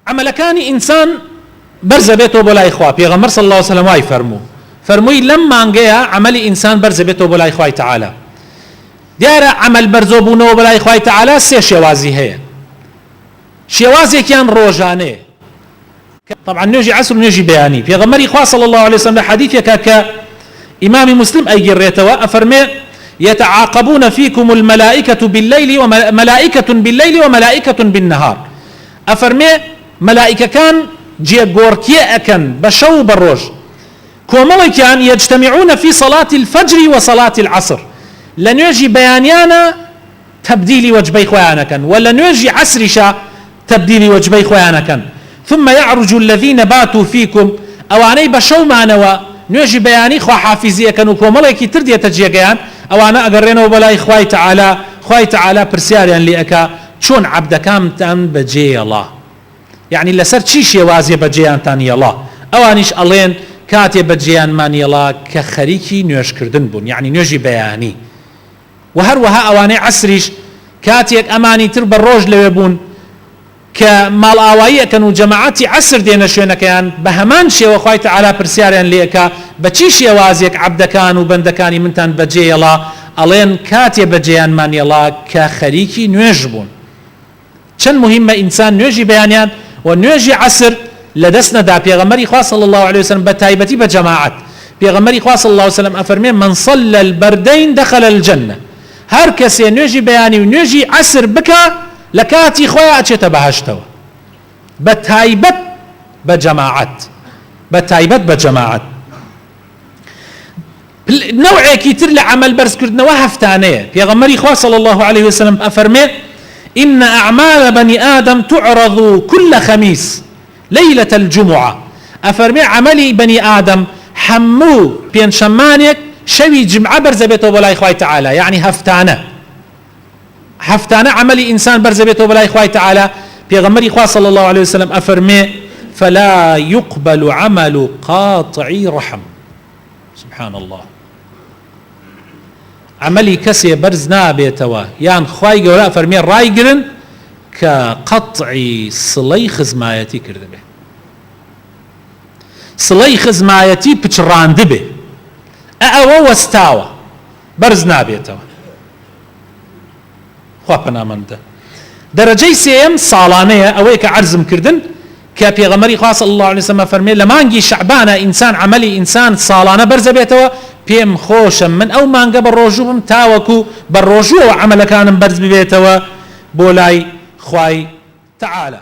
عملكاني إنسان برز بيته بلا إخوة بيغمر صلى الله عليه وسلم واي فرموي لما انجيا عملي إنسان برز بيته بلا إخوة تعالى ديار عمل برزوبونه بلا إخوة تعالى سي شوازي هي شوازي كان روجاني طبعا نجي عصر ونجي بياني بيغمر إخوة صلى الله عليه وسلم حديث يكاك إمام مسلم أي جريتوا أفرمي يتعاقبون فيكم الملائكة بالليل وملائكة بالنهار أفرمي ملائكة كان جيغوركي أكن بشو بروج كومالي كان يجتمعون في صلاة الفجر وصلاة العصر لن يجي بيانيانا تبديل وجبي خوانا كان ولا نيجي عسرشا تبديل وجبي خوانا كان ثم يعرج الذين باتوا فيكم أواني بشو معنوا نيجي بياني خوا حافظية كانوا كومالي كي تردية تجيغيان أوانا أقرينو بلاي خواي تعالى برسياريان لأكا شون عبد كامتان بجي الله يعني لسر چی شێوازیە بەجێیانتان الله ئەوانیش ئەڵێن کاتێ بەجێیانمان الله کە خەریکی نوێژکردن بوون یعنی نوێژی بەیانی و هەروەها ئەوانەی عەسریش کاتێک ئەمانی تر بە ڕۆژ لەوێ بوون کە ماڵ ئاوایی ئەکەن و جەماعەتی عەسر دێنە شوێنەکەیان بە هەمان شێوە خوای تەعالا پرسیاریان لێ ئەکا بە چی شێوازێک عەبدەکان و بەندەکانی منتان بەجێ الله ئەڵێن کاتێ بەجێیانمان الله کە خەریکی نوێژ بوون چەند مهمە ئینسان نوێژی بەیانیان ونوجي عصر لدسنا دا بيغمري خاص صلى الله عليه وسلم بتايبتي بجماعات بيغمري خاص صلى الله عليه وسلم أفرمي من صلى البردين دخل الجنة هر كسي نوجي بياني ونوجي عصر بكا لكاتي خويا أتشت بهشتوا بتايبت بجماعات نوعي كتير لعمل برس كردنا وهفتانية بيغمري خاص صلى الله عليه وسلم أفرمي إن أعمال بني آدم تعرض كل خميس ليلة الجمعة أفرمي عملي بني آدم حمو بين شمانك شوي جمعة برزبته بلا إخوة تعالى يعني هفتانة عملي إنسان برزبته بلا إخوة تعالى بيغمري إخوة صلى الله عليه وسلم أفرمي فلا يقبل عمل قاطعي رحم سبحان الله عملي كسي برز نابيتوا يعني خواي قولا فرمي رايقرن كقطعي صلي خزمايتي كردبه صلي خزمايتي بچران دبه أأوى واستاوى برز نابيتوا خواه پنامنده درجه سيم صالانية اويك عرزم كردن كبيغمري خاص الله عليه وسلم فرمي لمانجي شعبانة إنسان عملي إنسان صالانة برز بيتوا بيم خوشم من أو مانجا بالرجوهم تاوكو بالرجوع عمل كان برز بيتوا بولاي خواي تعالى